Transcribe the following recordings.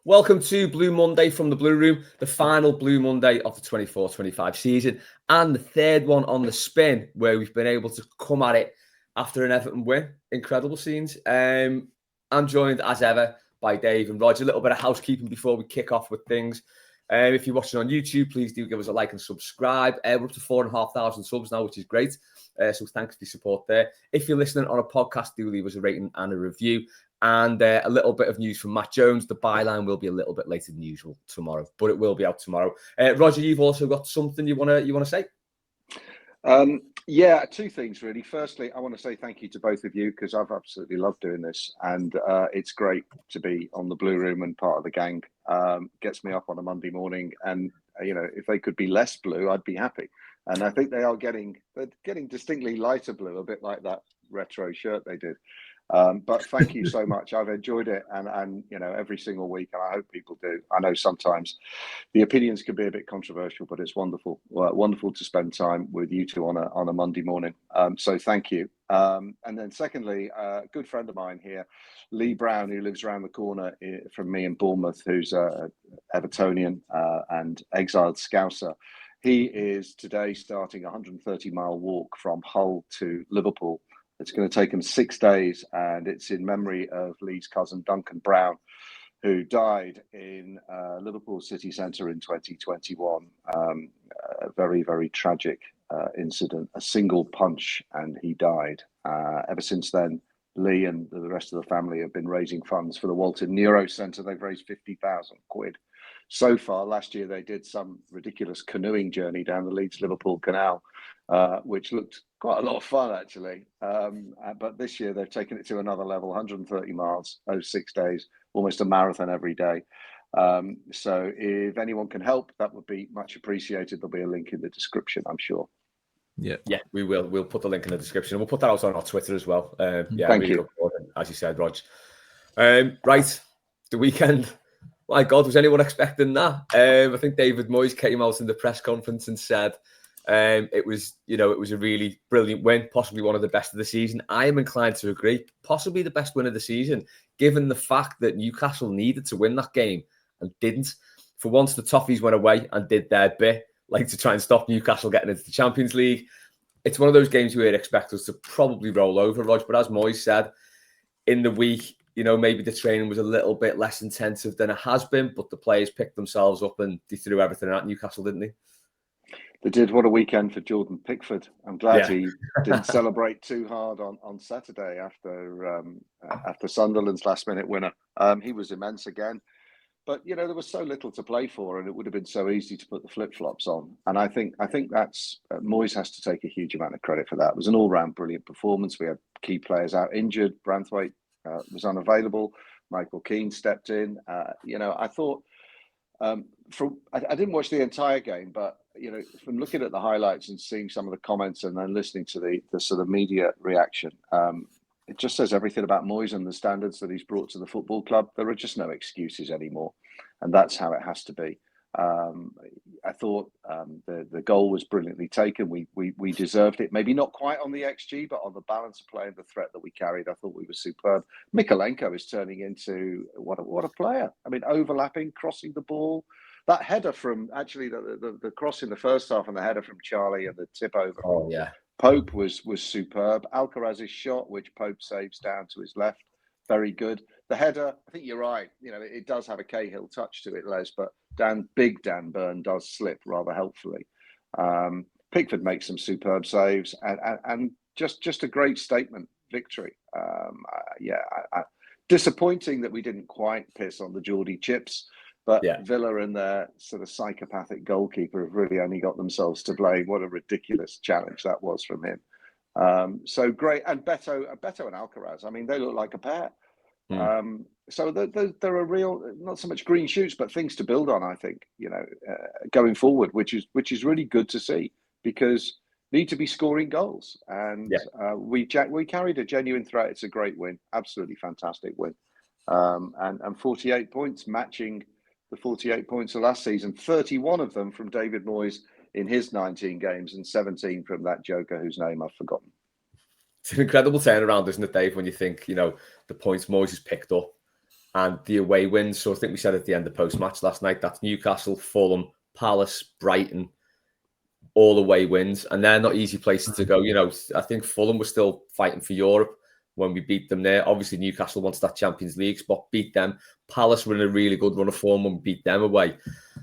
Welcome to Blue Monday from the Blue Room, the final Blue Monday of the 24-25 season, and the third one on the spin, where we've been able to come at it after an Everton win. Incredible scenes. I'm joined, as ever, by Dave and Rodger. A little bit of housekeeping before we kick off with things. If you're watching on YouTube, please do give us a like and subscribe. We're up to 4,500 subs now, which is great. So thanks for your support there. If you're listening on a podcast, do leave us a rating and a review. And a little bit of news from Matt Jones. The byline will be a little bit later than usual tomorrow, but it will be out tomorrow. Rodger, you've also got something you want to say? Yeah, two things really. Firstly, I want to say thank you to both of you because I've absolutely loved doing this, and it's great to be on the Blue Room and part of the gang. Gets me up on a Monday morning, and if they could be less blue, I'd be happy. And I think they're getting distinctly lighter blue, a bit like that retro shirt they did. But thank you so much. I've enjoyed it, and every single week, and I hope people do. I know sometimes the opinions can be a bit controversial, but it's wonderful to spend time with you two on a Monday morning. So thank you. And then secondly, a good friend of mine here, Lee Brown, who lives around the corner from me in Bournemouth, who's a Evertonian and exiled Scouser. He is today starting a 130-mile walk from Hull to Liverpool. It's going to take him 6 days, and it's in memory of Lee's cousin, Duncan Browne, who died in Liverpool City Centre in 2021. A very, very tragic incident, a single punch, and he died. Ever since then, Lee and the rest of the family have been raising funds for the Walton Neuro Centre. They've raised 50,000 quid. So far, last year, they did some ridiculous canoeing journey down the Leeds-Liverpool Canal, which looked quite a lot of fun, actually. But this year, they've taken it to another level, 130 miles over 6 days, almost a marathon every day. So if anyone can help, that would be much appreciated. There'll be a link in the description, I'm sure. Yeah, we will. We'll put the link in the description. We'll put that out on our Twitter as well. Thank you. As you said, Rog. Right, the weekend. My God, was anyone expecting that? I think David Moyes came out in the press conference and said it was a really brilliant win, possibly one of the best of the season. I am inclined to agree, possibly the best win of the season, given the fact that Newcastle needed to win that game and didn't. For once, the Toffees went away and did their bit, like to try and stop Newcastle getting into the Champions League. It's one of those games where you'd expect us to probably roll over, Rog, but as Moyes said, in the week, maybe the training was a little bit less intensive than it has been, but the players picked themselves up and they threw everything at Newcastle, didn't they? They did. What a weekend for Jordan Pickford. I'm glad he didn't celebrate too hard on Saturday after Sunderland's last-minute winner. He was immense again. But, there was so little to play for, and it would have been so easy to put the flip-flops on. And I think that's Moyes has to take a huge amount of credit for that. It was an all-round brilliant performance. We had key players out injured. Branthwaite was unavailable. Michael Keane stepped in. I thought I didn't watch the entire game, but from looking at the highlights and seeing some of the comments and then listening to the sort of media reaction, it just says everything about Moyes and the standards that he's brought to the football club. There are just no excuses anymore, and that's how it has to be. I thought the goal was brilliantly taken. We deserved it. Maybe not quite on the XG, but on the balance of play and the threat that we carried, I thought we were superb. Mykolenko is turning into what a player. I mean, overlapping, crossing the ball. That header from actually the cross in the first half and the header from Charlie and the tip over. Oh yeah. Pope was superb. Alcaraz's shot, which Pope saves down to his left, very good. The header, I think you're right. It does have a Cahill touch to it, Les, but Big Dan Burn does slip rather helpfully. Pickford makes some superb saves and just a great statement victory. Disappointing that we didn't quite piss on the Geordie chips, but Villa and their sort of psychopathic goalkeeper have really only got themselves to blame. What a ridiculous challenge that was from him. So great. And Beto and Alcaraz, I mean, they look like a pair. So there are real, not so much green shoots, but things to build on, I think, going forward, which is really good to see, because need to be scoring goals. And we carried a genuine threat. It's a great win. Absolutely fantastic win. And 48 points, matching the 48 points of last season, 31 of them from David Moyes in his 19 games and 17 from that joker whose name I've forgotten. It's an incredible turnaround, isn't it, Dave, when you think, the points Moyes has picked up and the away wins. So I think we said at the end of post-match last night, that's Newcastle, Fulham, Palace, Brighton, all away wins. And they're not easy places to go. You know, I think Fulham were still fighting for Europe when we beat them there. Obviously, Newcastle wants that Champions League spot, beat them. Palace were in a really good run of form when we beat them away.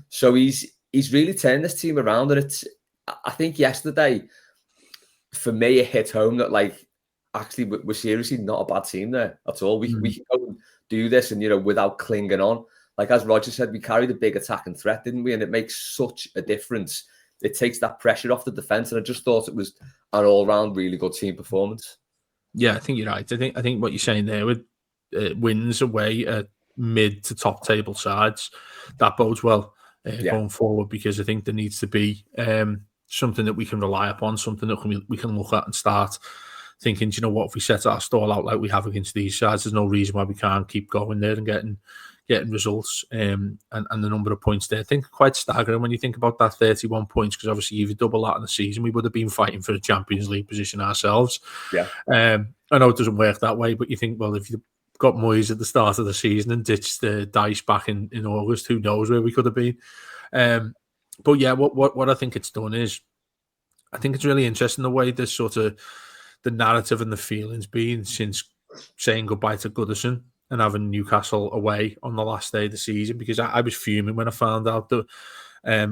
So he's really turned this team around. And I think yesterday, for me, it hit home that, like, actually, we're seriously not a bad team there at all. We can go and do this and, you know, without clinging on. Like, as Rodger said, we carried a big attacking threat, didn't we? And it makes such a difference. It takes that pressure off the defence. And I just thought it was an all-round really good team performance. Yeah, I think you're right. I think what you're saying there with wins away at mid to top table sides, that bodes well going forward, because I think there needs to be something that we can rely upon, something that we can look at and start thinking, do you know what, if we set our stall out like we have against these sides, there's no reason why we can't keep going there and getting results. And the number of points there, I think, quite staggering when you think about that 31 points, because obviously if you double that in the season, we would have been fighting for a Champions League position ourselves. Yeah. I know it doesn't work that way, but you think, well, if you got Moyes at the start of the season and ditched the dice back in August, who knows where we could have been. But yeah, what I think it's done is, I think it's really interesting the way this sort of the narrative and the feelings been since saying goodbye to Goodison and having Newcastle away on the last day of the season, because I was fuming when I found out that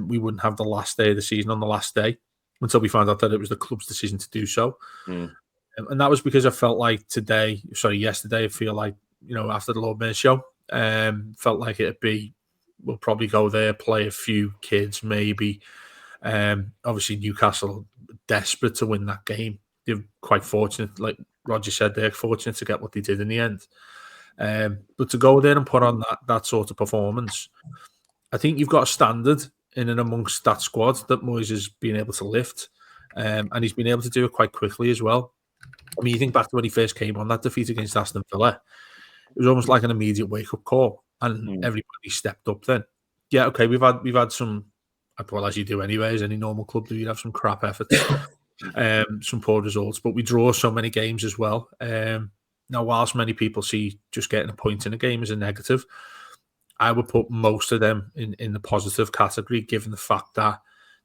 we wouldn't have the last day of the season on the last day, until we found out that it was the club's decision to do so. And that was because I felt like yesterday, I feel like, you know, after the Lord Mayor show, felt like it'd be, we'll probably go there, play a few kids, maybe. Obviously, Newcastle desperate to win that game. They're quite fortunate, like Rodger said, they're fortunate to get what they did in the end. But to go there and put on that sort of performance, I think you've got a standard in and amongst that squad that Moyes has been able to lift, and he's been able to do it quite quickly as well. I mean, you think back to when he first came on that defeat against Aston Villa, it was almost like an immediate wake-up call, and everybody stepped up then. Yeah, okay, we've had some, well, as you do anyway, as any normal club do, you'd have some crap efforts, some poor results, but we draw so many games as well. Now, whilst many people see just getting a point in a game as a negative, I would put most of them in the positive category, given the fact that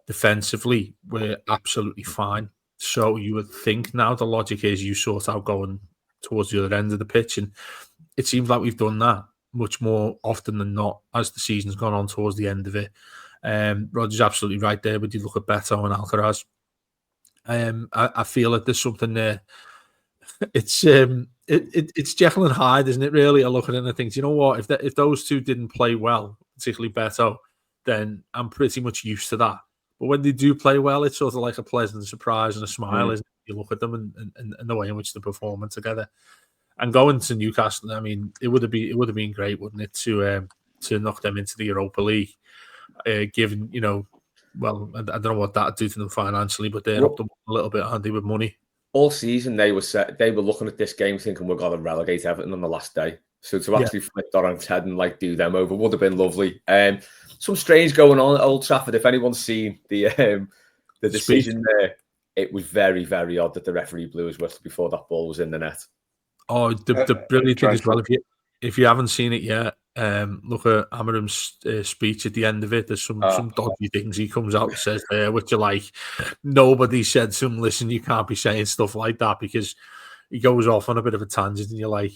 defensively we're absolutely fine. So you would think now the logic is you sort out going towards the other end of the pitch, and it seems like we've done that much more often than not as the season's gone on towards the end of it. Rodger's absolutely right there, but you look at Beto and Alcaraz. I feel that there's something there. It's Jekyll and Hyde, isn't it? Really, I look at it and I think, you know what? If those two didn't play well, particularly Beto, then I'm pretty much used to that. But when they do play well, it's sort of like a pleasant surprise and a smile, isn't it? You look at them and the way in which they're performing together. And going to Newcastle, I mean, it would have been great, wouldn't it, to knock them into the Europa League, given, you know, well, I don't know what that'd do to them financially, but they're up to a little bit handy with money. All season they were looking at this game thinking we're going to relegate Everton on the last day. So to actually flip that on its head and like do them over would have been lovely. Some strange going on at Old Trafford. If anyone's seen the decision there, it was very, very odd that the referee blew his whistle before that ball was in the net. Oh, the brilliant thing as well, if you haven't seen it yet, look at Amarim's speech at the end of it. There's some dodgy things he comes out and says there, which are like, nobody said to him, listen, you can't be saying stuff like that, because he goes off on a bit of a tangent and you're like,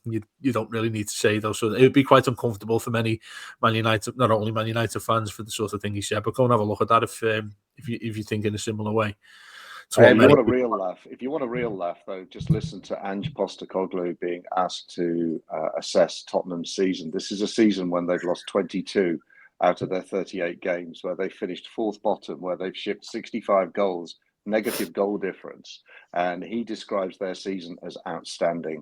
you don't really need to say those. So it would be quite uncomfortable for many Man United, not only Man United fans, for the sort of thing he said, but go and have a look at that if you think in a similar way. If you want a real laugh, though, just listen to Ange Postecoglou being asked to assess Tottenham's season. This is a season when they've lost 22 out of their 38 games, where they finished fourth bottom, where they've shipped 65 goals, negative goal difference, and he describes their season as outstanding.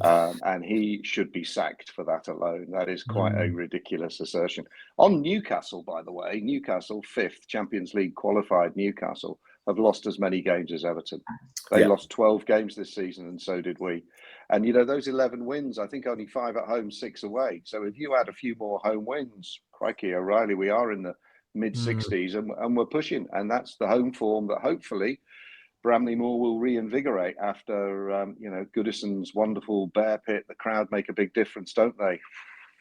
And he should be sacked for that alone. That is quite a ridiculous assertion. On Newcastle, by the way, Newcastle, fifth Champions League qualified Newcastle, have lost as many games as Everton. They lost 12 games this season, and so did we. And, you know, those 11 wins, I think only 5 at home, 6 away. So if you add a few more home wins, crikey, O'Reilly, we are in the mid-60s and we're pushing. And that's the home form that hopefully Bramley Moore will reinvigorate after Goodison's wonderful bear pit. The crowd make a big difference, don't they?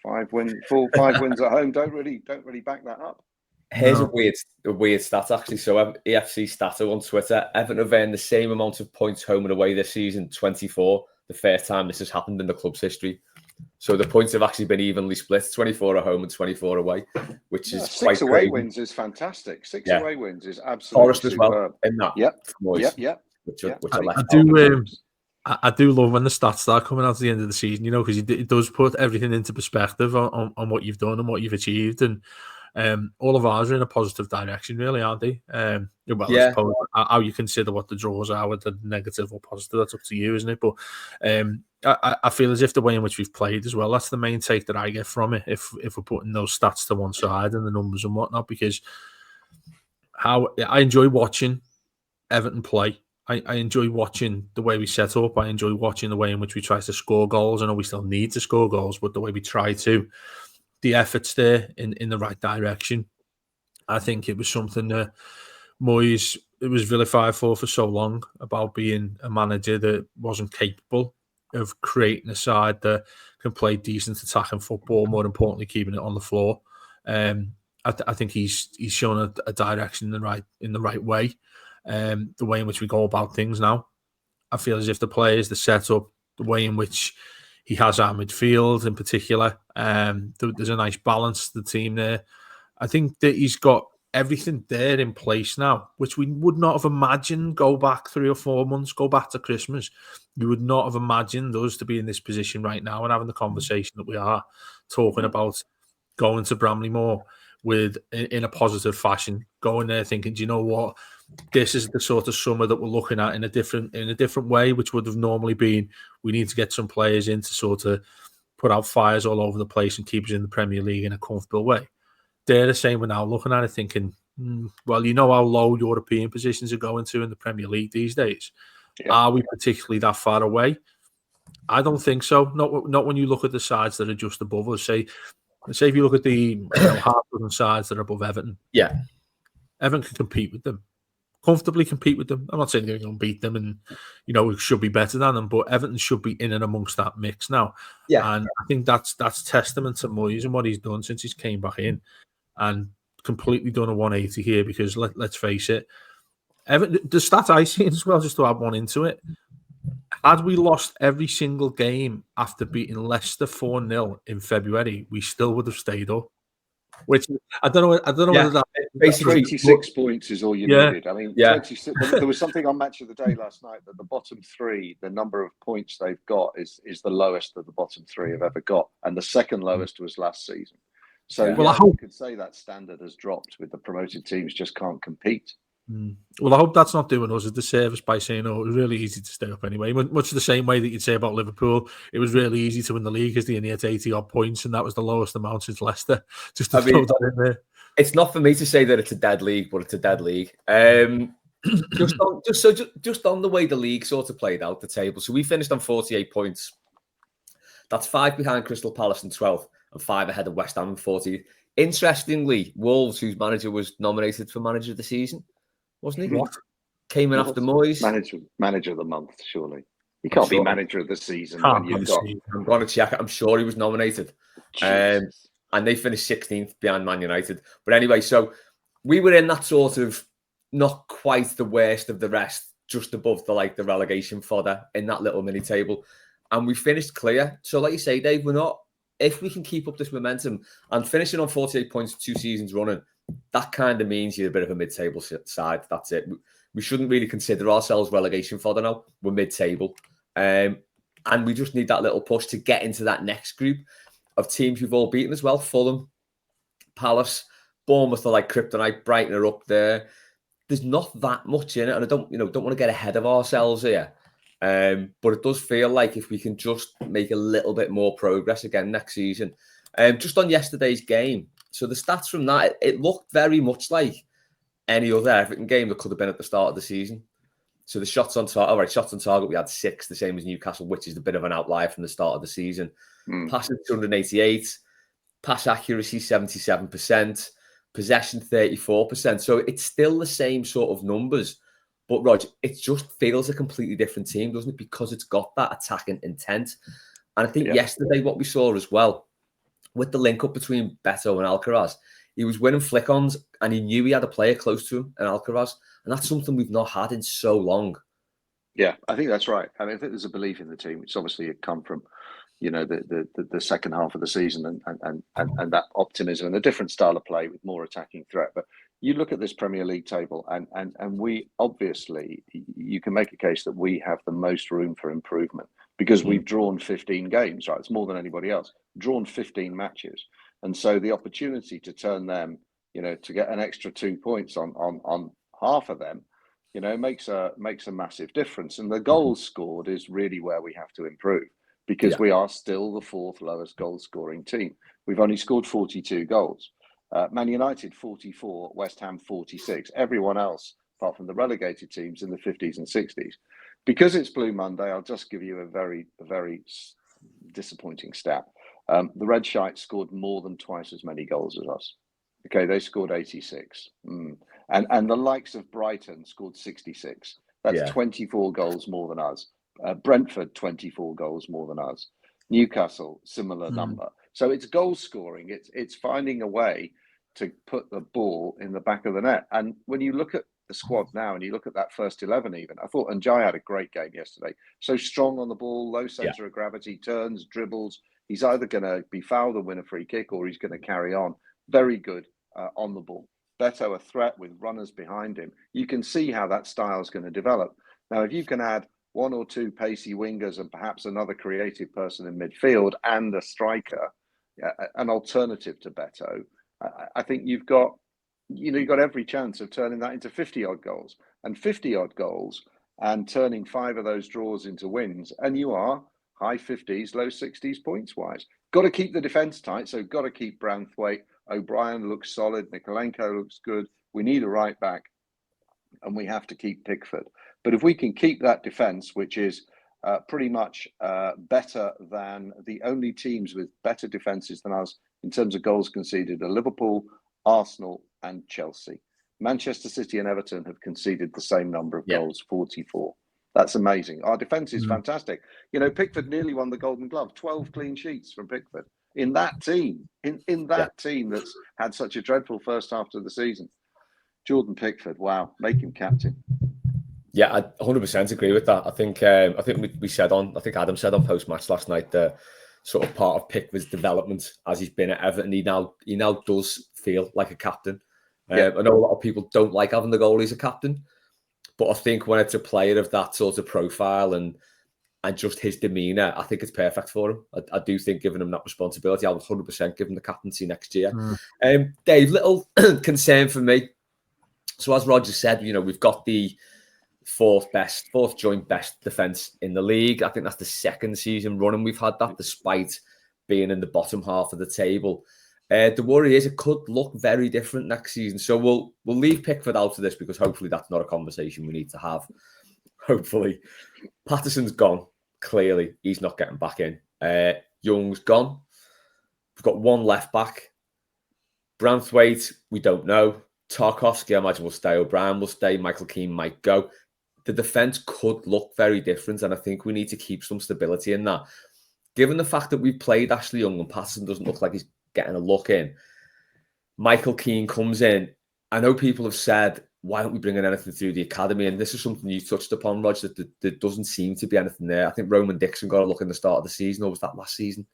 5 wins at home don't really back that up. Here's a weird stat actually. So EFC Stato on Twitter: Everton have earned the same amount of points home and away this season, 24. The first time this has happened in the club's history. So the points have actually been evenly split: 24 at home and 24 away, which is quite 6 away crazy. wins is fantastic. 6 away wins is absolutely Forest as superb. well in that. Yep. Which I do love when the stats start coming out at the end of the season, because it does put everything into perspective on what you've done and what you've achieved, and all of ours are in a positive direction, really, aren't they? I suppose how you consider what the draws are, whether negative or positive, that's up to you, isn't it? But I feel as if the way in which we've played as well, that's the main take that I get from it, if we're putting those stats to one side and the numbers and whatnot, because I enjoy watching Everton play. I enjoy watching the way we set up. I enjoy watching the way in which we try to score goals. I know we still need to score goals, but the way we try to, the effort's there in the right direction. I think it was something that Moyes, it was vilified for so long, about being a manager that wasn't capable of creating a side that can play decent attacking football, more importantly, keeping it on the floor. I think he's shown a direction in the right way. The way in which we go about things now, I feel as if the players, the setup, the way in which he has our midfield in particular, there's a nice balance to the team there. I think that he's got everything there in place now, which we would not have imagined go back 3 or 4 months, go back to Christmas. You would not have imagined us to be in this position right now and having the conversation that we are, talking about going to Bramley Moore in a positive fashion, going there thinking, do you know what? This is the sort of summer that we're looking at in a different way, which would have normally been, we need to get some players in to sort of put out fires all over the place and keep us in the Premier League in a comfortable way. They're the same. We're now looking at it thinking, well, you know how low European positions are going to in the Premier League these days. Yeah. Are we particularly that far away? I don't think so. Not when you look at the sides that are just above us. Say if you look at the half dozen sides that are above Everton. Yeah. Everton can compete with them. Comfortably compete with them. I'm not saying they're going to beat them and, we should be better than them, but Everton should be in and amongst that mix now. Yeah. And I think that's testament to Moyes and what he's done since he's came back in, and completely done a 180 here, because let's face it, Everton, the stat I see as well, just to add one into it, had we lost every single game after beating Leicester 4-0 in February, we still would have stayed up. Which I don't know whether that basically 26 points is all you needed. I mean, 26, there was something on Match of the Day last night that the bottom 3, the number of points they've got is the lowest that the bottom 3 have ever got, and the second lowest was last season. So I hope you could say that standard has dropped, with the promoted teams just can't compete. Well, I hope that's not doing us a disservice by saying, it was really easy to stay up anyway. Much the same way that you'd say about Liverpool, it was really easy to win the league because they only had 80-odd points, and that was the lowest amount since Leicester. Just to throw that in there. It's not for me to say that it's a dead league, but it's a dead league. Just on the way the league sort of played out, the table. So we finished on 48 points. That's 5 behind Crystal Palace in 12th and 5 ahead of West Ham in 14th. Interestingly, Wolves, whose manager was nominated for manager of the season, wasn't he? What? Came in after Moyes. Manager of the month, surely. He can't be manager of the season when you've got... I'm going to check it. I'm sure he was nominated. And they finished 16th behind Man United. But anyway, so we were in that sort of not quite the worst of the rest, just above the relegation fodder in that little mini table. And we finished clear. So like you say, Dave, if we can keep up this momentum and finishing on 48 points 2 seasons running, that kind of means you're a bit of a mid-table side. That's it. We shouldn't really consider ourselves relegation fodder now. We're mid-table. And we just need that little push to get into that next group of teams we've all beaten as well. Fulham, Palace, Bournemouth are like kryptonite. Brighton are up there. There's not that much in it, and I don't want to get ahead of ourselves here. But it does feel like if we can just make a little bit more progress again next season. Just on yesterday's game, so the stats from that, it looked very much like any other Everton game that could have been at the start of the season. So the shots on target, we had 6, the same as Newcastle, which is a bit of an outlier from the start of the season. Passing 288, pass accuracy 77%, possession 34%. So it's still the same sort of numbers, But Rodger, it just feels a completely different team, doesn't it? Because it's got that attacking intent. And I think yesterday what we saw as well, with the link up between Beto and Alcaraz, he was winning flick-ons and he knew he had a player close to him, and Alcaraz. And that's something we've not had in so long. Yeah, I think that's right. I mean, I think there's a belief in the team. It's obviously come from, the second half of the season and that optimism and a different style of play with more attacking threat. But you look at this Premier League table and we obviously, you can make a case that we have the most room for improvement because we've drawn 15 games, right? It's more than anybody else. Drawn 15 matches. And so the opportunity to turn them, to get an extra 2 points on half of them, makes a massive difference. And the goals scored is really where we have to improve because we are still the fourth lowest goal scoring team. We've only scored 42 goals. Man United 44, West Ham 46. Everyone else, apart from the relegated teams, in the 50s and 60s. Because it's Blue Monday, I'll just give you a very, very disappointing stat. The Red Shites scored more than twice as many goals as us. Okay, they scored 86. And the likes of Brighton scored 66. That's 24 goals more than us. Brentford, 24 goals more than us. Newcastle, similar number. So it's goal scoring. It's finding a way to put the ball in the back of the net. And when you look at the squad now and you look at that first 11 even, I thought Njai had a great game yesterday. So strong on the ball, low centre of gravity, turns, dribbles. He's either going to be fouled and win a free kick or he's going to carry on. Very good on the ball. Beto, a threat with runners behind him. You can see how that style is going to develop. Now, if you can add one or two pacey wingers and perhaps another creative person in midfield and a striker, an alternative to Beto, I think you've got every chance of turning that into 50-odd goals. And 50-odd goals and turning 5 of those draws into wins, and you are high 50s, low 60s points-wise. Got to keep the defence tight, so got to keep Branthwaite. O'Brien looks solid. Nikolenko looks good. We need a right back, and we have to keep Pickford. But if we can keep that defence, which is pretty much better than the only teams with better defences than us in terms of goals conceded are Liverpool, Arsenal, and Chelsea. Manchester City and Everton have conceded the same number of goals, 44. That's amazing. Our defence is fantastic. Pickford nearly won the Golden Glove, 12 clean sheets from Pickford. In that team, in that team that's had such a dreadful first half of the season. Jordan Pickford, wow, make him captain. Yeah, I 100% agree with that. I think we said I think Adam said on post-match last night that sort of part of Pickford's development as he's been at Everton, he now does feel like a captain. I know a lot of people don't like having the goalie as a captain, but I think when it's a player of that sort of profile and just his demeanour, I think it's perfect for him. I do think giving him that responsibility, I would 100% give him the captaincy next year. Dave, little concern for me. So as Rodger said, we've got the fourth joint best defence in the league. I think that's the second season running we've had that, despite being in the bottom half of the table. The worry is it could look very different next season. So we'll leave Pickford out of this because hopefully that's not a conversation we need to have. Hopefully. Patterson's gone. Clearly, he's not getting back in. Young's gone. We've got one left back. Branthwaite, we don't know. Tarkowski, I imagine, will stay. O'Brien will stay. Michael Keane might go. The defence could look very different, and I think we need to keep some stability in that. Given the fact that we've played Ashley Young and Patterson doesn't look like he's getting a look in, Michael Keane comes in. I know people have said, why aren't we bringing anything through the academy? And this is something you touched upon, Rodger, that there doesn't seem to be anything there. I think Roman Dixon got a look in the start of the season, or was that last season?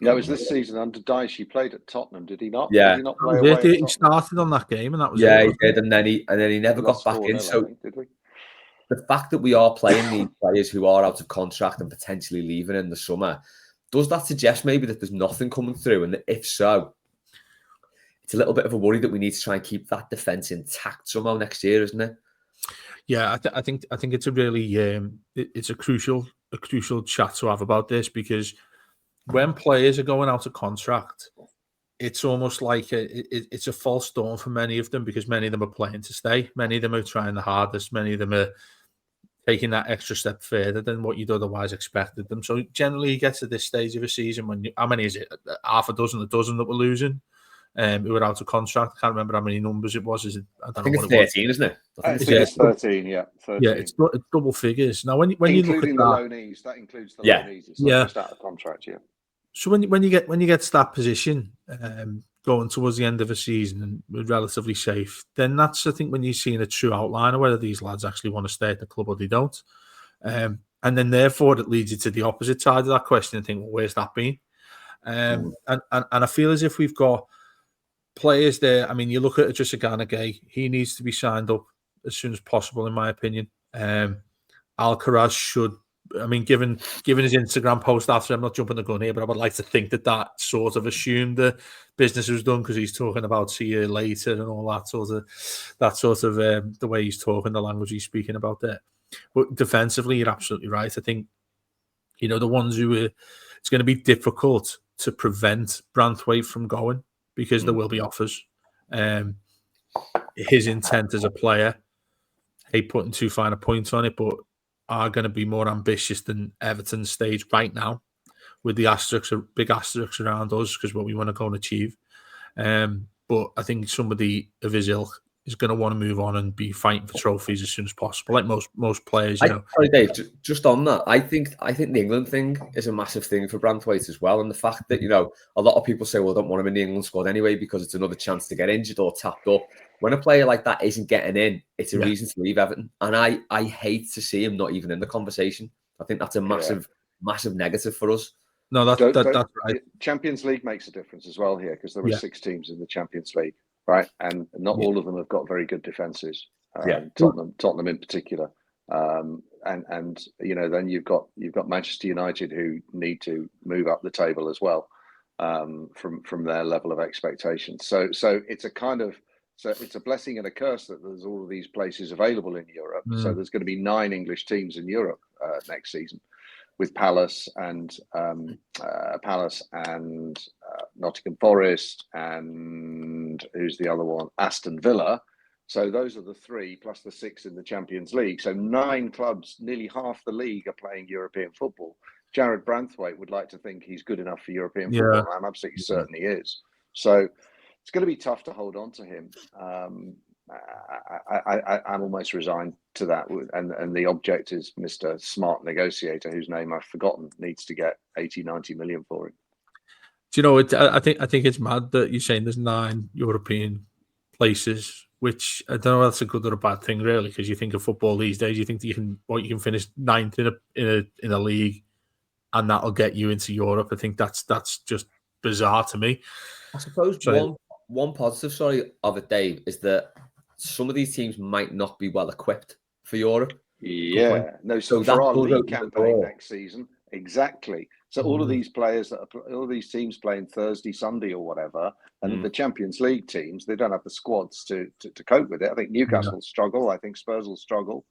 No, it was this season under Dyche. He played at Tottenham, did he not? Yeah. Did he not play away at He started on that game, and that was it. He did, and then he never got back in. So did we? The fact that we are playing these players who are out of contract and potentially leaving in the summer, does that suggest maybe that there's nothing coming through? And if so, it's a little bit of a worry that we need to try and keep that defence intact somehow next year, isn't it? Yeah, I think it's a really it's a crucial chat to have about this, because when players are going out of contract, it's almost like it's a false dawn for many of them, because many of them are playing to stay. Many of them are trying the hardest. Many of them are taking that extra step further than what you'd otherwise expected them. So generally, you get to this stage of a season when how many is it? Half a dozen that we're losing. who are out of contract. I can't remember how many numbers it was. I don't think know it's what it 13, isn't it? I think it's 13, yeah. 13. Yeah, it's double figures. Now, when you look at including the loanees, that includes the Yeah. loanees. It's not just out of contract, yeah. So when you get to that position, going towards the end of a season and we're relatively safe, then that's, I think, when you're seeing a true outline of whether these lads actually want to stay at the club or they don't. And then therefore it leads you to the opposite side of that question and think, well, where's that been? And I feel as if we've got players there. I mean, you look at Adrissa Gay, he needs to be signed up as soon as possible, in my opinion. Alcaraz should. I mean, given his Instagram post after, I'm not jumping the gun here, but I would like to think that sort of assumed the business was done, because he's talking about see you later and all that sort of the way he's talking, the language he's speaking about there. But defensively, you're absolutely right. I think, the ones who it's going to be difficult to prevent Branthwaite from going, because there will be offers. His intent as a player, hate putting too fine a point on it, but are going to be more ambitious than Everton's stage right now, with the big asterisks around us, because what we want to go and achieve. But I think somebody of his ilk is going to want to move on and be fighting for trophies as soon as possible, like most players. Sorry, Dave, just on that, I think the England thing is a massive thing for Branthwaite as well, and the fact that a lot of people say, well, I don't want him in the England squad anyway because it's another chance to get injured or tapped up. When a player like that isn't getting in, it's a reason to leave Everton, and I hate to see him not even in the conversation. I think that's a massive negative for us. No, that's right. Champions League makes a difference as well here, because there are 6 teams in the Champions League, right? And not all of them have got very good defences. Tottenham in particular, and then you've got Manchester United, who need to move up the table as well, from their level of expectations. So it's a kind of it's a blessing and a curse that there's all of these places available in Europe. So there's going to be 9 English teams in Europe next season, with Palace and Nottingham Forest, and who's the other one? Aston Villa. So those are the 3 plus the 6 in the Champions League. So 9 clubs, nearly half the league, are playing European football. Jared Branthwaite would like to think he's good enough for European football. I'm absolutely certain he is. So it's going to be tough to hold on to him. I'm almost resigned to that, and the object is Mr. Smart Negotiator, whose name I've forgotten, needs to get 80-90 million for him. Do you know? I think it's mad that you're saying there's 9 European places, which I don't know if that's a good or a bad thing, really, because you think of football these days, you think that you can finish 9th in a league, and that'll get you into Europe. I think that's just bizarre to me. I suppose one positive, of it, Dave, is that some of these teams might not be well equipped for Europe. Yeah, no. So for our league campaign next season, exactly. So all of these players all of these teams playing Thursday, Sunday, or whatever, and the Champions League teams, they don't have the squads to cope with it. I think Newcastle will struggle. I think Spurs will struggle.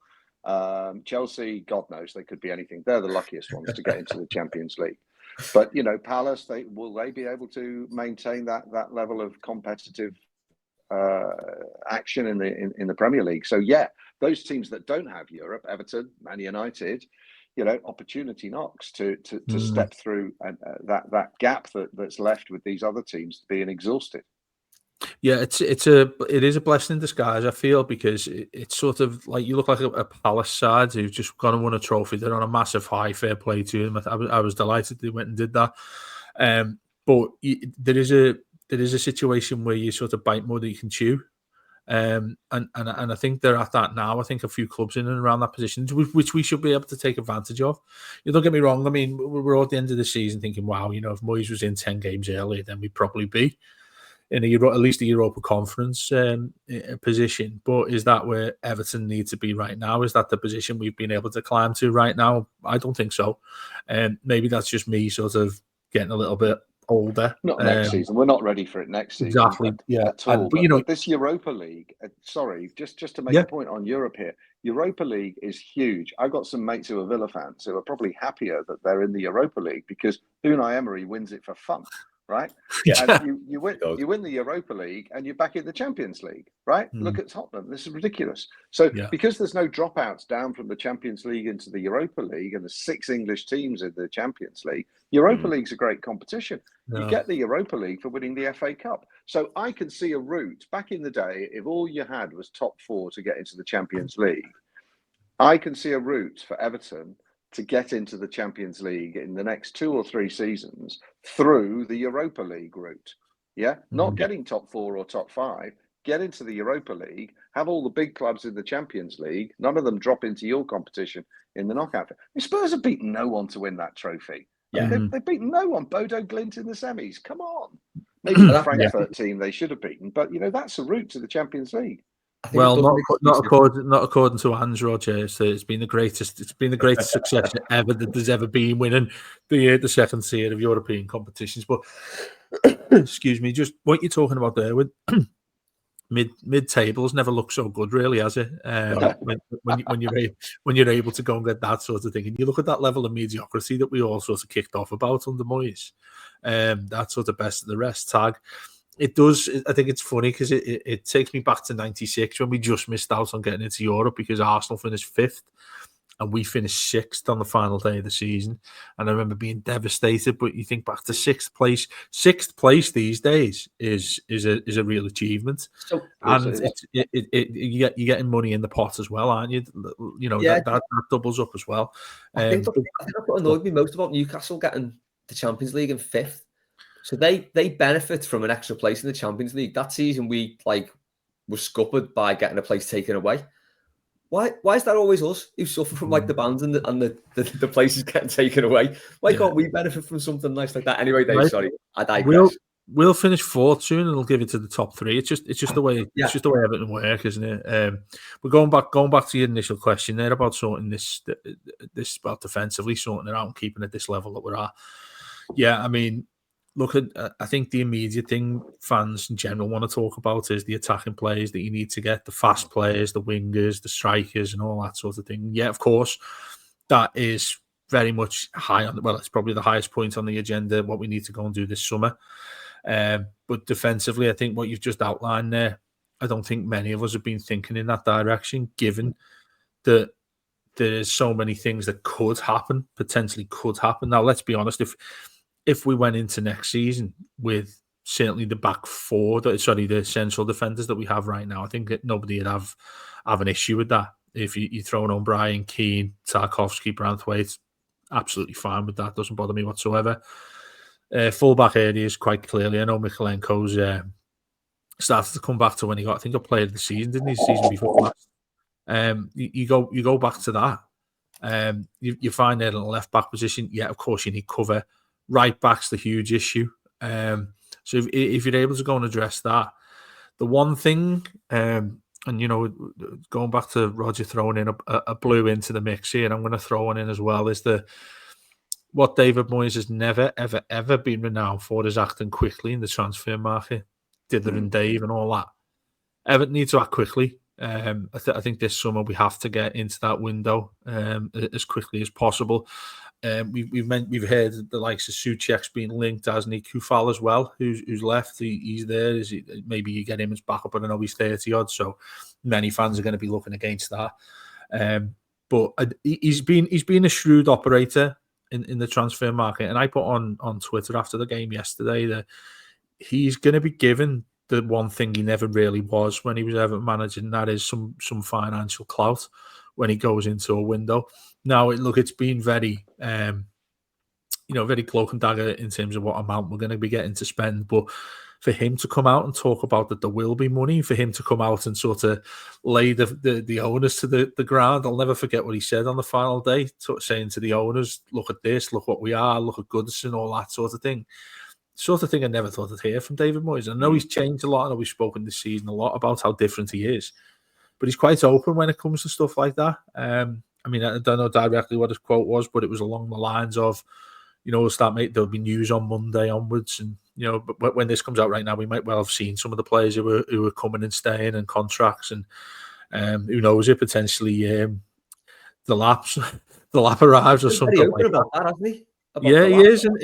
Chelsea, God knows, they could be anything. They're the luckiest ones to get into the Champions League. But Palace, will they be able to maintain that level of competitive action in the Premier League? So those teams that don't have Europe, Everton, Man United, opportunity knocks to step through that gap that's left with these other teams being exhausted. Yeah, it is a blessing in disguise, I feel, because it's sort of like you look like a Palace side who've just gone and won a trophy. They're on a massive high. Fair play to them. I was delighted they went and did that. But there is a situation where you sort of bite more than you can chew. And I think they're at that now. I think a few clubs in and around that position, which we should be able to take advantage of. Don't get me wrong. I mean, we're all at the end of the season thinking, wow, if Moyes was in 10 games earlier, then we'd probably be in at least a Europa Conference position. But is that where Everton need to be right now? Is that the position we've been able to climb to right now? I don't think so. Maybe that's just me sort of getting a little bit older. Not next season. We're not ready for it next season. Exactly. At all. But this Europa League, just to make a point on Europe here, Europa League is huge. I've got some mates who are Villa fans who are probably happier that they're in the Europa League because Unai Emery wins it for fun. right? Yeah. And you win the Europa League and you're back in the Champions League, right? Look at Tottenham. This is ridiculous. So because there's no dropouts down from the Champions League into the Europa League and there's 6 English teams in the Champions League, Europa League's a great competition. You get the Europa League for winning the FA Cup. So I can see a route back in the day, if all you had was top 4 to get into the Champions League, I can see a route for Everton to get into the Champions League in the next 2 or 3 seasons through the Europa League route. Yeah, not getting top 4 or top 5, get into the Europa League, have all the big clubs in the Champions League, none of them drop into your competition in the knockout. Spurs have beaten no one to win that trophy. Yeah. I mean, they've beaten no one. Bodo Glimt in the semis. Come on. Maybe the Frankfurt team they should have beaten, but that's a route to the Champions League. Well, not according to Hans, Rodger. It's been the greatest success ever that there's ever been, winning the second tier of European competitions. But excuse me, just what you're talking about there with mid tables never looked so good, really, has it? When you're able to go and get that sort of thing, and you look at that level of mediocrity that we all sort of kicked off about under Moyes, that sort of best of the rest tag. It does. I think it's funny because it takes me back to '96 when we just missed out on getting into Europe because Arsenal finished 5th and we finished 6th on the final day of the season. And I remember being devastated. But you think back to 6th place. 6th place these days is a real achievement. So, and you're getting money in the pot as well, aren't you? That doubles up as well. I think that's what annoyed me most about Newcastle getting the Champions League in 5th. So they benefit from an extra place in the Champions League. That season we were scuppered by getting a place taken away. Why is that always us who suffer from the bans and the places getting taken away? Why can't we benefit from something nice like that? Anyway, Dave, sorry, I digress. We'll finish 4th soon, and it'll give it to the top 3. It's just the way everything works, isn't it? We're going back to your initial question there about sorting this about defensively, sorting it out and keeping at this level that we're at. Yeah, I mean. Look, I think the immediate thing fans in general want to talk about is the attacking players that you need to get, the fast players, the wingers, the strikers, and all that sort of thing. Yeah, of course, that is very much high on. Well, it's probably the highest point on the agenda. What we need to go and do this summer. But defensively, I think what you've just outlined there, I don't think many of us have been thinking in that direction, given that there's so many things that potentially could happen. Now, let's be honest, if we went into next season with certainly the back 4, the central defenders that we have right now, I think that nobody would have an issue with that. If you throw in O'Brien, Keane, Tarkowski, Branthwaite, absolutely fine with that. Doesn't bother me whatsoever. Full-back areas, quite clearly. I know Mikalenko's started to come back to when he got, I think, a player of the season, didn't he? The season before last. You go back to that. You find there in the left-back position, yeah, of course, you need cover. Right back's the huge issue. So if you're able to go and address that, the one thing, and going back to Rodger throwing in a blue into the mix here, and I'm going to throw one in as well, is what David Moyes has never, ever, ever been renowned for is acting quickly in the transfer market. Dither and Dave and all that. Everton need to act quickly. I think this summer we have to get into that window as quickly as possible. We've heard the likes of Souček's being linked, hasn't he? Kufal as well, who's left. He's there. Maybe you get him as backup, but I know he's 30 odd, so many fans are going to be looking against that. But he's been a shrewd operator in the transfer market, and I put on Twitter after the game yesterday that he's going to be given the one thing he never really was when he was Everton manager, and that is some financial clout when he goes into a window. Now, it's been very, very cloak and dagger in terms of what amount we're going to be getting to spend. But for him to come out and talk about that there will be money, for him to come out and sort of lay the owners to the ground, I'll never forget what he said on the final day, sort of saying to the owners, look at this, look what we are, look at Goodison, all that sort of thing. Sort of thing I never thought I'd hear from David Moyes. I know he's changed a lot. I know we've spoken this season a lot about how different he is. But he's quite open when it comes to stuff like that. I mean, I don't know directly what his quote was, but it was along the lines of, there'll be news on Monday onwards. And, but when this comes out right now, we might well have seen some of the players who are coming and staying and contracts. And who knows it, potentially the lap arrives or something like that. About that, hasn't he? He is. And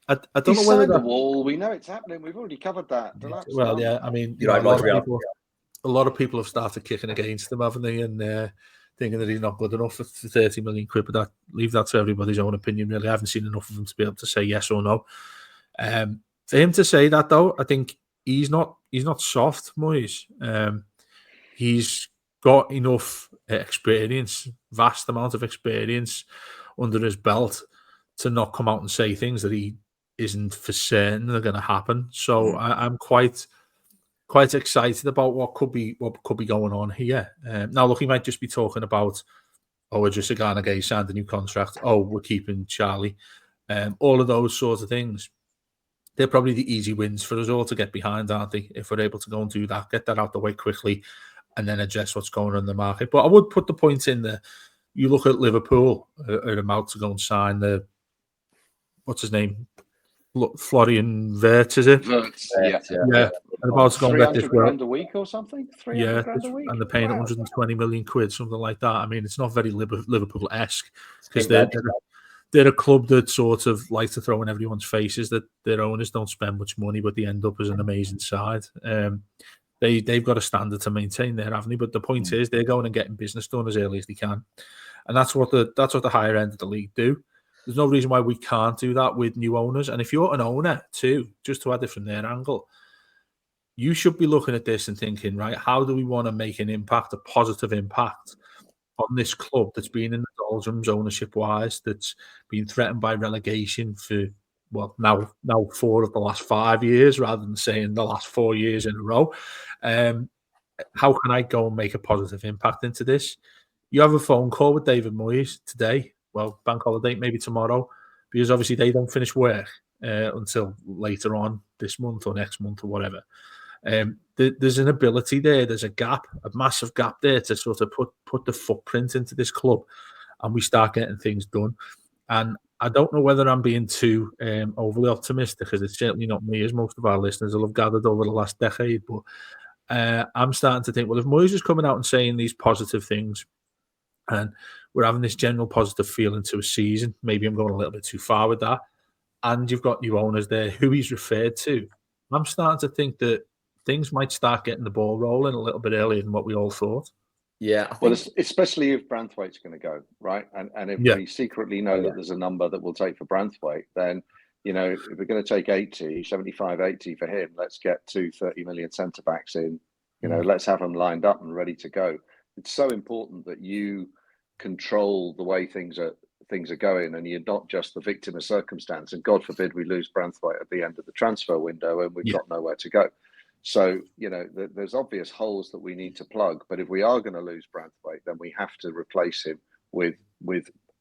I don't He's know whether signed the that. wall. We know it's happening. We've already covered that. Well, yeah. I mean, You're right, Roger. a lot of people have started kicking against him, haven't they? And thinking that he's not good enough for 30 million quid. But leave that to everybody's own opinion. Really, I haven't seen enough of him to be able to say yes or no. For him to say that, though, I think he's not soft, Moyes. He's got enough experience, vast amount of experience under his belt to not come out and say things that he isn't for certain are going to happen. So I'm quite excited about what could be going on here. Now, look, he might just be talking about, we're just Gay signed a new contract. We're keeping Charlie. All of those sorts of things. They're probably the easy wins for us all to get behind, aren't they? If we're able to go and do that, get that out the way quickly, and then address what's going on in the market. But I would put the point in there. You look at Liverpool are about to go and sign the, what's his name? Florian Wirtz, is it? Yeah. They're about to go and get this £300,000 a week or something? £300,000 a week? And they're paying 120 million quid, something like that. I mean, it's not very Liverpool-esque because they're a club that sort of like to throw in everyone's faces that their owners don't spend much money, but they end up as an amazing side. They've got a standard to maintain there, haven't they? But the point is, they're going and getting business done as early as they can, and that's what the higher end of the league do. There's no reason why we can't do that with new owners. And if you're an owner too, just to add it from their angle, you should be looking at this and thinking, right, how do we want to make an impact, a positive impact on this club that's been in the doldrums ownership-wise, that's been threatened by relegation for, well, now 4 of the last 5 years, rather than saying the last 4 years in a row. How can I go and make a positive impact into this? You have a phone call with David Moyes today. Well, bank holiday, maybe tomorrow, because obviously they don't finish work until later on this month or next month or whatever. There's an ability there. There's a gap, a massive gap there to sort of put the footprint into this club, and we start getting things done. And I don't know whether I'm being too overly optimistic, because it's certainly not me, as most of our listeners will have gathered over the last decade. But I'm starting to think, well, if Moyes is coming out and saying these positive things, and we're having this general positive feeling to a season, maybe I'm going a little bit too far with that, and you've got new owners there who he's referred to, I'm starting to think that things might start getting the ball rolling a little bit earlier than what we all thought. Yeah. Well, especially if Branthwaite's going to go, right? And if we secretly know that there's a number that we'll take for Branthwaite, then, if we're going to take 75, 80 for him, let's get 30 million centre-backs in. Let's have them lined up and ready to go. It's so important that you control the way things are going, and you're not just the victim of circumstance. And God forbid we lose Branthwaite at the end of the transfer window and we've got nowhere to go. So, there's obvious holes that we need to plug. But if we are going to lose Branthwaite, then we have to replace him with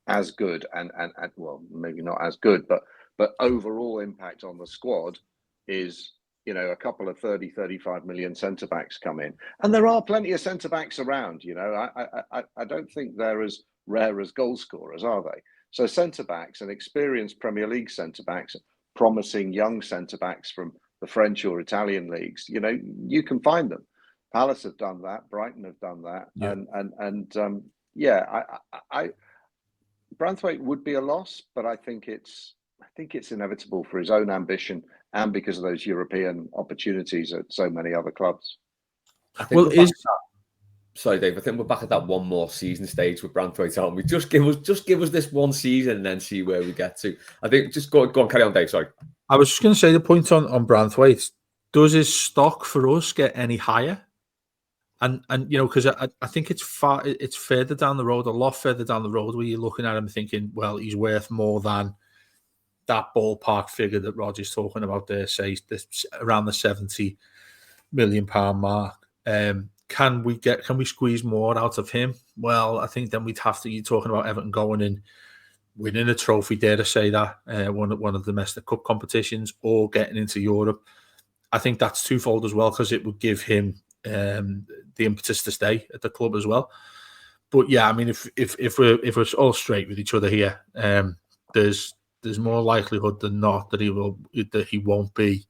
as good and well, maybe not as good, but overall impact on the squad is, a couple of 35 million centre-backs come in. And there are plenty of centre-backs around, I don't think they're as rare as goal scorers, are they? So centre-backs and experienced Premier League centre-backs, promising young centre-backs from the French or Italian leagues, you can find them. Palace have done that. Brighton have done that. Yeah. Branthwaite would be a loss, but I think it's inevitable for his own ambition and because of those European opportunities at so many other clubs. Sorry, Dave. I think we're back at that one more season stage with Branthwaite, aren't we? Just give us this one season and then see where we get to. I think just go on, carry on, Dave. Sorry. I was just going to say the point on Branthwaite. Does his stock for us get any higher? And because I think it's further down the road, a lot further down the road, where you're looking at him thinking, well, he's worth more than that ballpark figure that Rodger's talking about there, say around the £70 million mark. Can we squeeze more out of him? Well, I think then you're talking about Everton going and winning a trophy, dare to say that, one of the domestic cup competitions, or getting into Europe. I think that's twofold as well, because it would give him the impetus to stay at the club as well. But yeah, I mean, if we're all straight with each other here, there's more likelihood than not that he won't be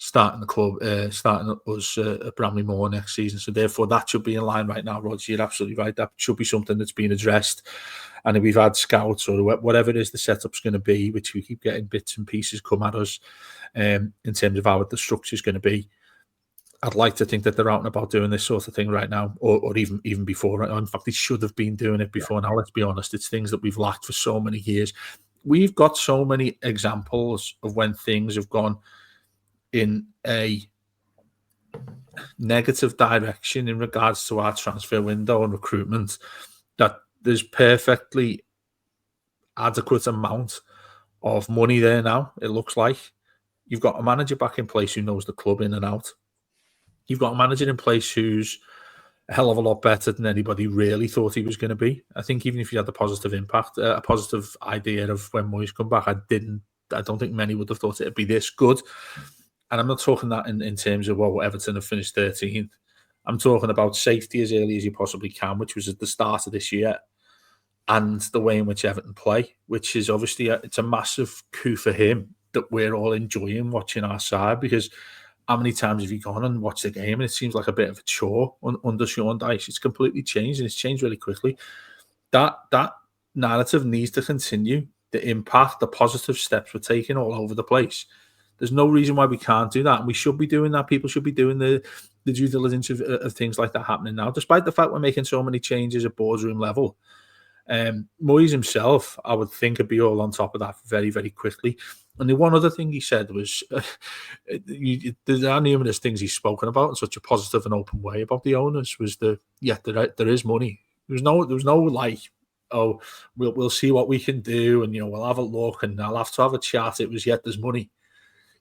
starting the club, starting us at Bramley Moore next season. So therefore, that should be in line right now, Rodger. You're absolutely right. That should be something that's been addressed. And if we've had scouts or whatever it is the setup's going to be, which we keep getting bits and pieces come at us in terms of how the structure's going to be, I'd like to think that they're out and about doing this sort of thing right now, or even before. In fact, they should have been doing it before now. Let's be honest. It's things that we've lacked for so many years. We've got so many examples of when things have gone in a negative direction in regards to our transfer window and recruitment, that there's perfectly adequate amount of money there now. It looks like you've got a manager back in place who knows the club in and out. You've got a manager in place who's a hell of a lot better than anybody really thought he was going to be. I think even if you had the positive impact, a positive idea of when Moyes come back, I don't think many would have thought it'd be this good. And I'm not talking that in terms of, well, Everton have finished 13th. I'm talking about safety as early as you possibly can, which was at the start of this year, and the way in which Everton play, which is obviously it's a massive coup for him that we're all enjoying watching our side, because how many times have you gone and watched the game and it seems like a bit of a chore under Sean Dyche? It's completely changed, and it's changed really quickly. That narrative needs to continue. The impact, the positive steps we're taking all over the place. There's no reason why we can't do that, and we should be doing that. People should be doing the due diligence of things like that happening now, despite the fact we're making so many changes at boardroom level. Moyes himself, I would think, would be all on top of that very, very quickly. And the one other thing he said was, there are numerous things he's spoken about in such a positive and open way about the owners, was there is money. There was no like, oh, we'll see what we can do, and we'll have a look, and I'll have to have a chat. It was there's money.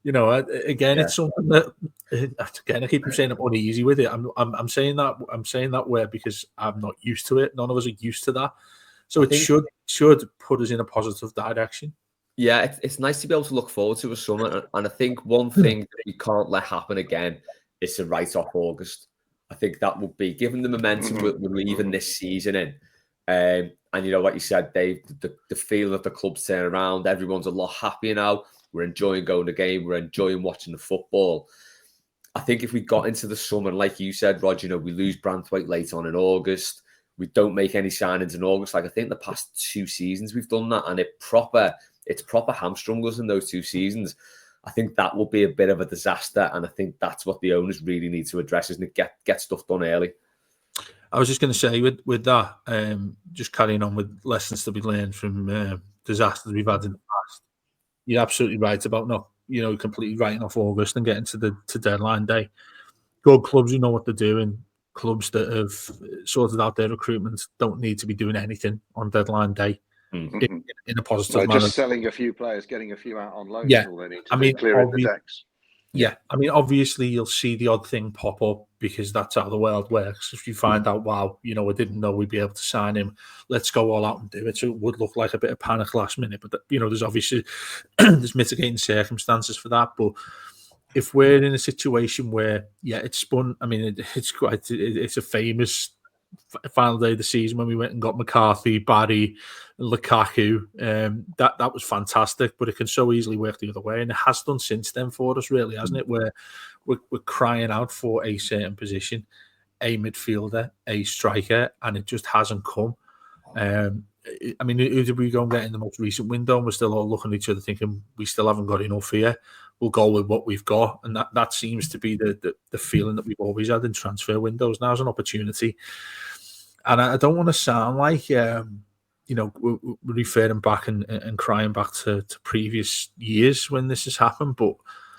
It's something that, again, I keep saying I'm uneasy with it. I'm saying that word because I'm not used to it. None of us are used to that. So it should put us in a positive direction. Yeah, it's nice to be able to look forward to a summer. And I think one thing that we can't let happen again is to write off August. I think that would be, given the momentum we're leaving this season in. And like you said, Dave, the feeling of the club's turned around. Everyone's a lot happier now. We're enjoying going to the game. We're enjoying watching the football. I think if we got into the summer, like you said, Rodger, we lose Branthwaite late on in August. We don't make any signings in August. Like, I think the past 2 seasons we've done that, and it's proper hamstrung us in those 2 seasons. I think that will be a bit of a disaster, and I think that's what the owners really need to address, isn't it? Get stuff done early. I was just going to say with that, just carrying on with lessons to be learned from disasters we've had in the past. You're absolutely right about not, completely writing off August and getting to deadline day. Good clubs who know what they're doing, clubs that have sorted out their recruitment, don't need to be doing anything on deadline day in a positive manner. Just selling a few players, getting a few out on loan is all they need to do, clearing the decks. Yeah, obviously you'll see the odd thing pop up because that's how the world works. If you find out, wow, I didn't know we'd be able to sign him, let's go all out and do it. So it would look like a bit of panic last minute, but there's obviously there's mitigating circumstances for that. But if we're in a situation where, it's spun, it's a famous final day of the season when we went and got McCarthy, Barry, Lukaku. That was fantastic, but it can so easily work the other way, and it has done since then for us, really, hasn't it? Where we're crying out for a certain position, a midfielder, a striker, and it just hasn't come. Who did we go and get in the most recent window? And we're still all looking at each other thinking we still haven't got enough here. We'll go with what we've got, and that seems to be the feeling that we've always had in transfer windows. Now's an opportunity, and I don't want to sound like we're referring back and crying back to previous years when this has happened, but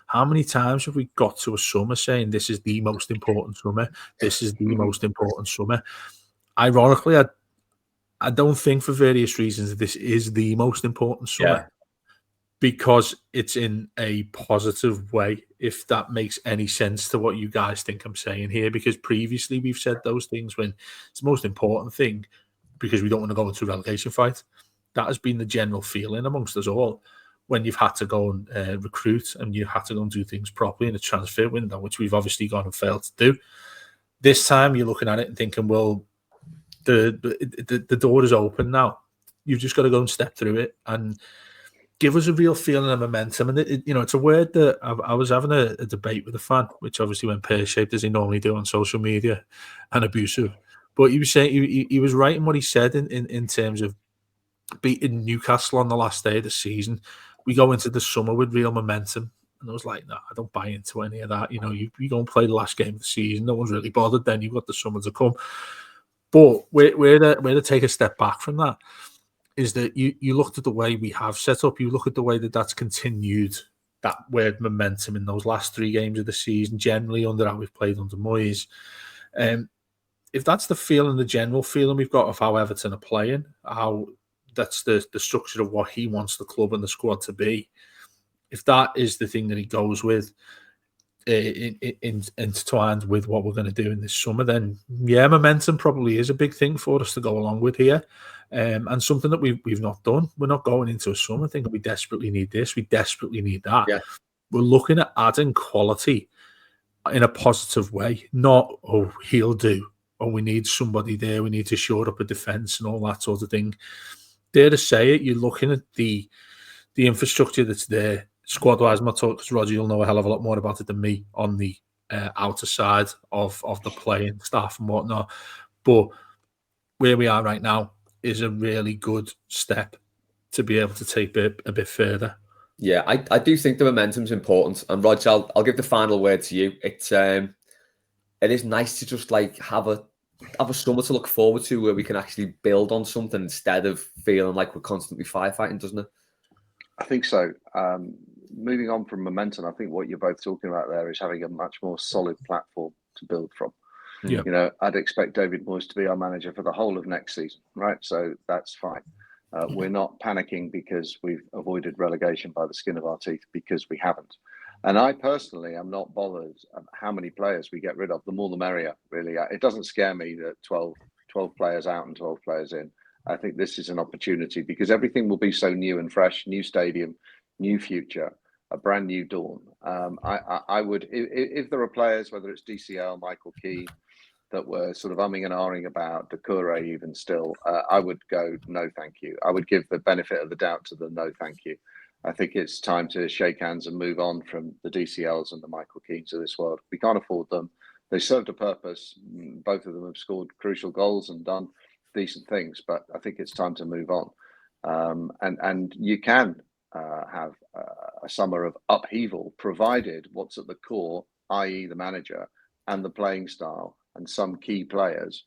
how many times have we got to a summer saying this is the most important summer? This is the most important summer. Ironically, I don't think, for various reasons, this is the most important summer because it's in a positive way, if that makes any sense to what you guys think I'm saying here. Because previously we've said those things when it's the most important thing because we don't want to go into a relegation fight. That has been the general feeling amongst us all when you've had to go and recruit and you had to go and do things properly in a transfer window, which we've obviously gone and failed to do. This time you're looking at it and thinking, well, the door is open now. You've just got to go and step through it. And give us a real feeling of momentum. And it's a word that I was having a debate with a fan, which obviously went pear-shaped as he normally do on social media, and abusive. But he was saying he was right in what he said in terms of beating Newcastle on the last day of the season. We go into the summer with real momentum. And I was like, no, I don't buy into any of that. You go and play the last game of the season. No one's really bothered. Then you've got the summer to come. But where to take a step back from that is that you looked at the way we have set up. You look at the way that's continued, that word momentum in those last 3 games of the season, generally under how we've played under Moyes. If that's the feeling, the general feeling we've got of how Everton are playing, how that's the structure of what he wants the club and the squad to be, if that is the thing that he goes with, intertwined with what we're going to do in this summer, then yeah, momentum probably is a big thing for us to go along with here, and something that we've not done. We're not going into a summer thinking we desperately need this, we desperately need that. Yeah. We're looking at adding quality in a positive way, not he'll do, or we need somebody there, we need to shore up a defence and all that sort of thing. Dare to say it, you're looking at the infrastructure that's there. Squad-wise, I'm not talking because Rodger, you'll know a hell of a lot more about it than me on the outer side of the playing staff and whatnot. But where we are right now is a really good step to be able to take it a bit further. Yeah, I do think the momentum's important. And Rodger, I'll give the final word to you. It is nice to just like have a summer to look forward to where we can actually build on something instead of feeling like we're constantly firefighting, doesn't it? I think so. Moving on from momentum, I think what you're both talking about there is having a much more solid platform to build from. Yeah. I'd expect David Moyes to be our manager for the whole of next season, right? So that's fine. We're not panicking because we've avoided relegation by the skin of our teeth, because we haven't. And I personally am not bothered how many players we get rid of. The more the merrier, really. It doesn't scare me that 12 players out and 12 players in. I think this is an opportunity because everything will be so new and fresh, new stadium, new future, a brand new dawn. I would, if there are players, whether it's DCL, Michael Keane, that were sort of umming and ahhing about, Doucouré even still, I would go, no, thank you. I would give the benefit of the doubt to the no, thank you. I think it's time to shake hands and move on from the DCLs and the Michael Keanes of this world. We can't afford them. They served a purpose. Both of them have scored crucial goals and done decent things, but I think it's time to move on. And you can have a summer of upheaval, provided what's at the core, i.e. the manager and the playing style and some key players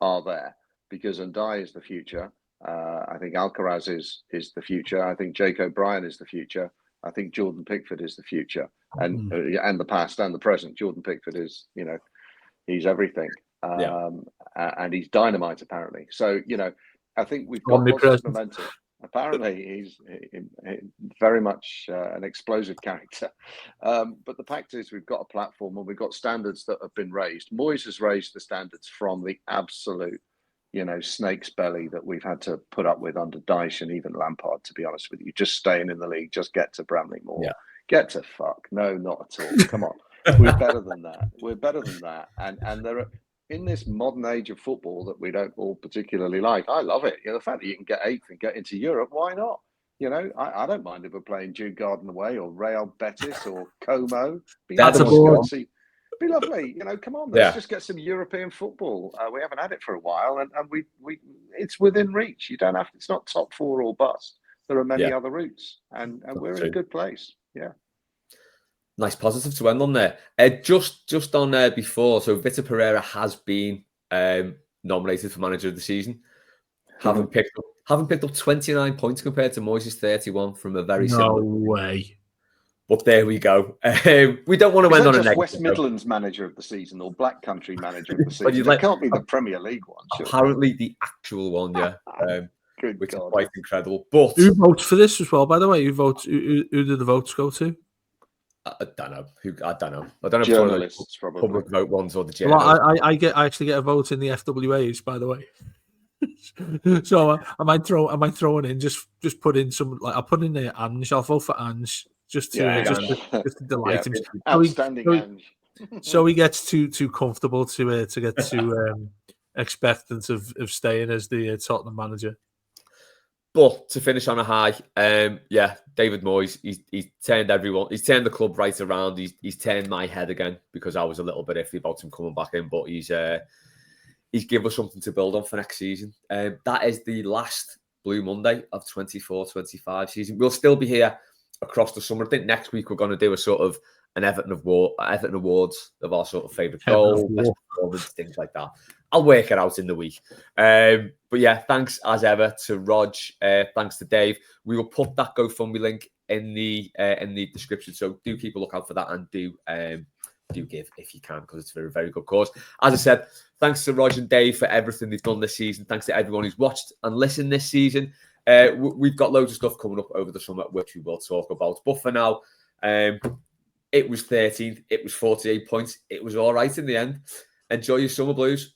are there, because Ndiaye is the future. I think Alcaraz is the future. I think Jake O'Brien is the future. I think Jordan Pickford is the future, and the past and the present. Jordan Pickford is, he's everything, and he's dynamite apparently. So I think we've got positive momentum. Apparently, he's very much an explosive character. But the fact is, we've got a platform and we've got standards that have been raised. Moyes has raised the standards from the absolute, snake's belly that we've had to put up with under Dyche and even Lampard, to be honest with you. Just staying in the league, just get to Bramley Moore. Yeah. Get to fuck. No, not at all. Come on. We're better than that. We're better than that. And there are, in this modern age of football that we don't all particularly like, I love it. The fact that you can get 8th and get into Europe, why not? I don't mind if we're playing Jude Garden away or Real Betis or Como. That's a ball. Be lovely. Come on, let's just get some European football. We haven't had it for a while, and we it's within reach. You don't have to, it's not top 4 or bust. There are many other routes, and we're in a good place. Yeah. Nice positive to end on there. Just on there before, so Vitor Pereira has been nominated for manager of the season. Having picked up 29 points compared to Moyes' 31 from a very similar. No way. But there we go. We don't want to end on a negative. West Midlands manager of the season or Black Country manager of the season. It can't be the Premier League one. Apparently, the actual one, yeah. Which is quite incredible. But who votes for this as well? By the way, who did the votes go to? I don't know. I don't know. I don't know journalists, if it's public vote ones or the general. Well, I actually get a vote in the FWAs, by the way. So I might throw it in. Just put in some. Like I'll put in there Ange. I'll vote for Ange just to delight him. Outstanding Ange. So he gets too comfortable to get too expectant of staying as the Tottenham manager. But to finish on a high, yeah, David Moyes, he's turned everyone, he's turned the club right around. He's turned my head again because I was a little bit iffy about him coming back in, but he's given us something to build on for next season. That is the last Blue Monday of 24-25 season. We'll still be here across the summer. I think next week we're going to do a sort of an Everton Awards of our sort of favourite goal, best performance, things like that. I'll work it out in the week. But yeah, thanks as ever to Rog. Thanks to Dave. We will put that GoFundMe link in the description. So do keep a lookout for that, and do give if you can, because it's a very, very good cause. As I said, thanks to Rog and Dave for everything they've done this season. Thanks to everyone who's watched and listened this season. We've got loads of stuff coming up over the summer, which we will talk about. But for now, it was 13th. It was 48 points. It was all right in the end. Enjoy your summer, Blues.